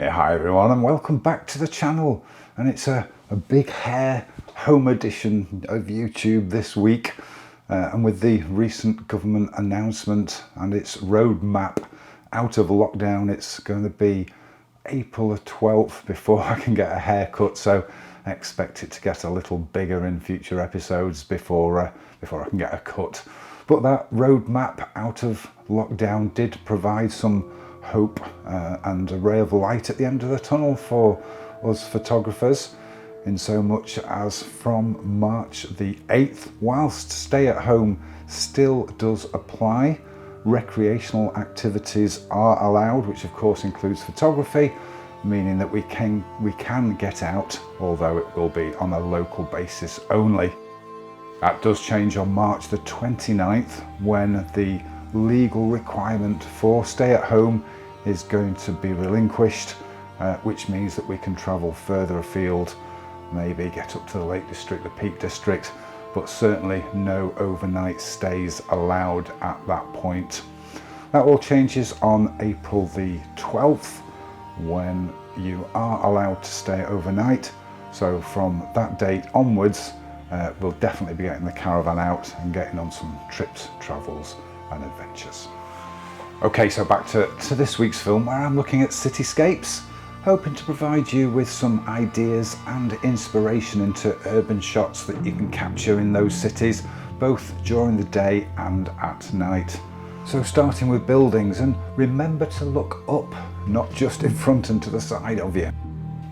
Yeah, hi everyone and welcome back to the channel, and it's a big hair home edition of YouTube this week, and with the recent government announcement and its roadmap out of lockdown, it's going to be April the 12th before I can get a haircut, so I expect it to get a little bigger in future episodes before I can get a cut. But that roadmap out of lockdown did provide some hope and a ray of light at the end of the tunnel for us photographers, in so much as from March the 8th, whilst stay at home still does apply, recreational activities are allowed, which of course includes photography, meaning that we can get out, although it will be on a local basis only. That does change on March the 29th, when the legal requirement for stay at home is going to be relinquished, which means that we can travel further afield, maybe get up to the Lake District, the Peak District, but certainly no overnight stays allowed at that point. That all changes on April the 12th, when you are allowed to stay overnight. So from that date onwards, we'll definitely be getting the caravan out and getting on some trips, travels and adventures. Okay, so back to this week's film, where I'm looking at cityscapes, hoping to provide you with some ideas and inspiration into urban shots that you can capture in those cities, both during the day and at night. So starting with buildings, and remember to look up, not just in front and to the side of you.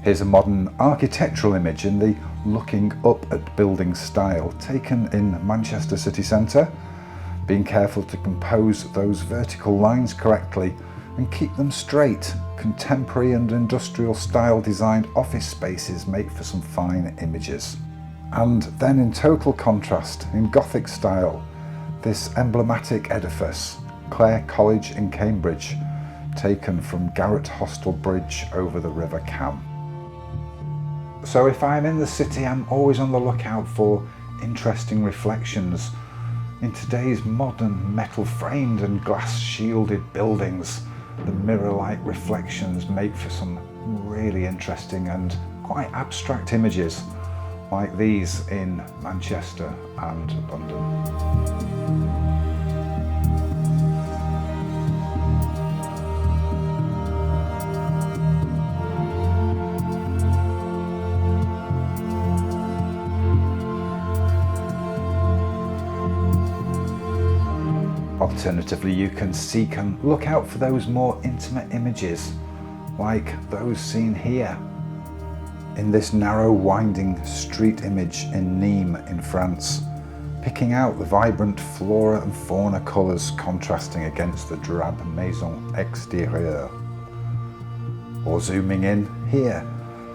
Here's a modern architectural image in the looking up at building style, taken in Manchester city centre. Being careful to compose those vertical lines correctly and keep them straight, contemporary and industrial style designed office spaces make for some fine images. And then in total contrast, in Gothic style, this emblematic edifice, Clare College in Cambridge, taken from Garrett Hostel Bridge over the River Cam. So if I'm in the city, I'm always on the lookout for interesting reflections. In today's modern metal framed and glass shielded buildings, the mirror-like reflections make for some really interesting and quite abstract images, like these in Manchester and London. Alternatively, you can seek and look out for those more intimate images, like those seen here, in this narrow winding street image in Nimes in France, picking out the vibrant flora and fauna colours contrasting against the drab maison extérieure. Or zooming in here,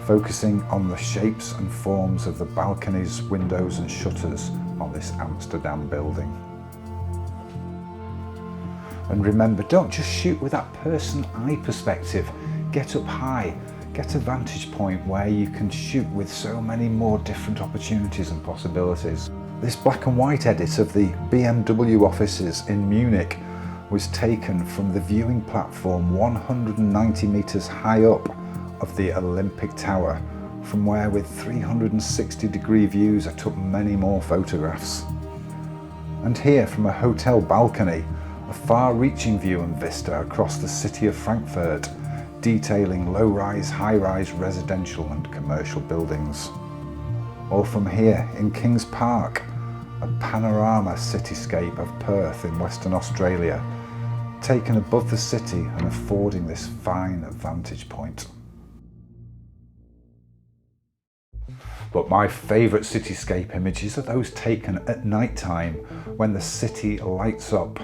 focusing on the shapes and forms of the balconies, windows and shutters on this Amsterdam building. And remember, don't just shoot with that person-eye perspective. Get up high, get a vantage point where you can shoot with so many more different opportunities and possibilities. This black and white edit of the BMW offices in Munich was taken from the viewing platform 190 metres high up of the Olympic Tower, from where with 360-degree views I took many more photographs. And here from a hotel balcony, a far-reaching view and vista across the city of Frankfurt, detailing low-rise, high-rise residential and commercial buildings. Or from here in Kings Park, a panorama cityscape of Perth in Western Australia, taken above the city and affording this fine vantage point. But my favourite cityscape images are those taken at night time, when the city lights up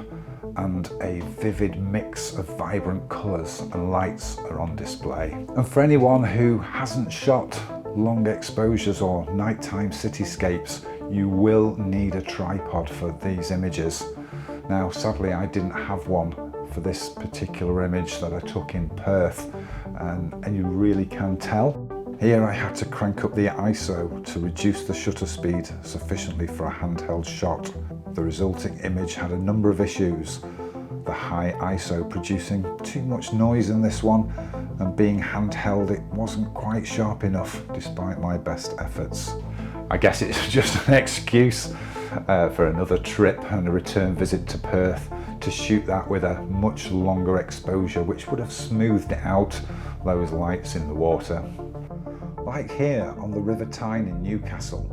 and a vivid mix of vibrant colours and lights are on display. And for anyone who hasn't shot long exposures or nighttime cityscapes, you will need a tripod for these images. Now sadly I didn't have one for this particular image that I took in Perth, and you really can tell. Here I had to crank up the ISO to reduce the shutter speed sufficiently for a handheld shot. The resulting image had a number of issues. The high ISO producing too much noise in this one, and being handheld it wasn't quite sharp enough despite my best efforts. I guess it's just an excuse for another trip and a return visit to Perth to shoot that with a much longer exposure, which would have smoothed it out, those lights in the water. Like here on the River Tyne in Newcastle,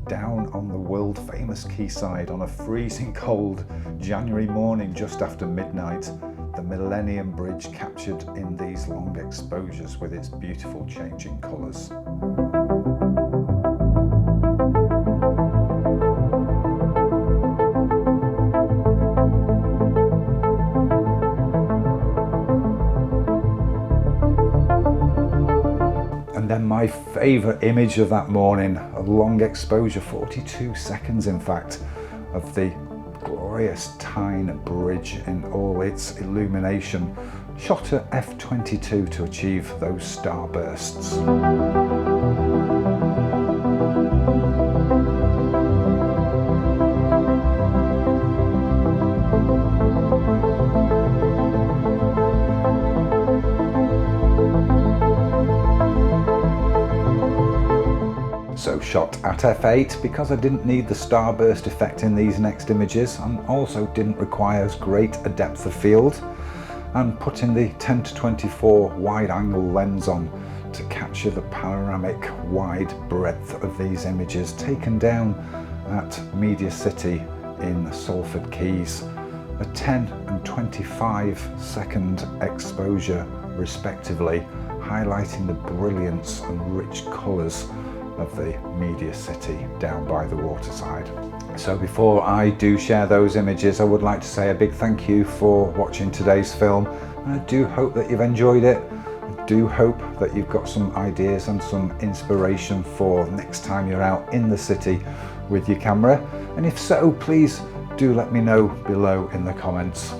down on the world famous quayside on a freezing cold January morning just after midnight, the Millennium Bridge captured in these long exposures with its beautiful changing colours. And then my favourite image of that morning, a long exposure, 42 seconds in fact, of the glorious Tyne Bridge in all its illumination, shot at f/22 to achieve those starbursts. So shot at f/8 because I didn't need the starburst effect in these next images, and also didn't require as great a depth of field, and putting the 10-24 wide angle lens on to capture the panoramic wide breadth of these images taken down at Media City in Salford Quays. A 10 and 25 second exposure respectively, highlighting the brilliance and rich colours of the Media City down by the waterside. So before I do share those images, I would like to say a big thank you for watching today's film, and I do hope that you've enjoyed it. I do hope that you've got some ideas and some inspiration for next time you're out in the city with your camera, and if so, please do let me know below in the comments.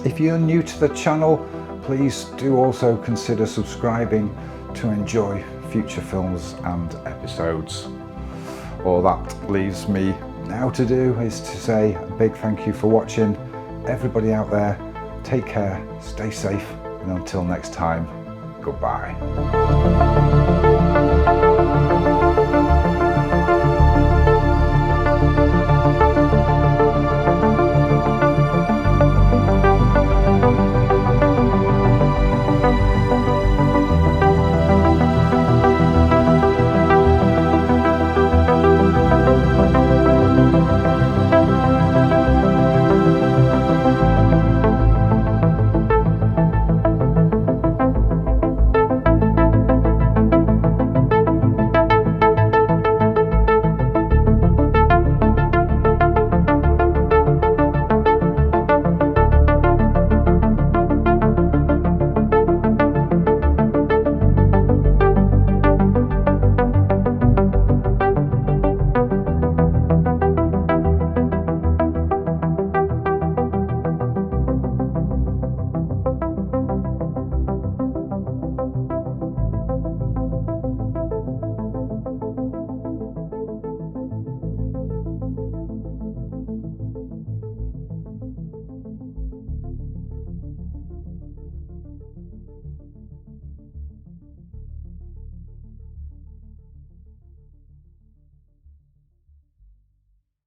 If you're new to the channel, please do also consider subscribing to enjoy future films and episodes. All that leaves me now to do is to say a big thank you for watching. Everybody out there, take care, stay safe, and until next time, goodbye.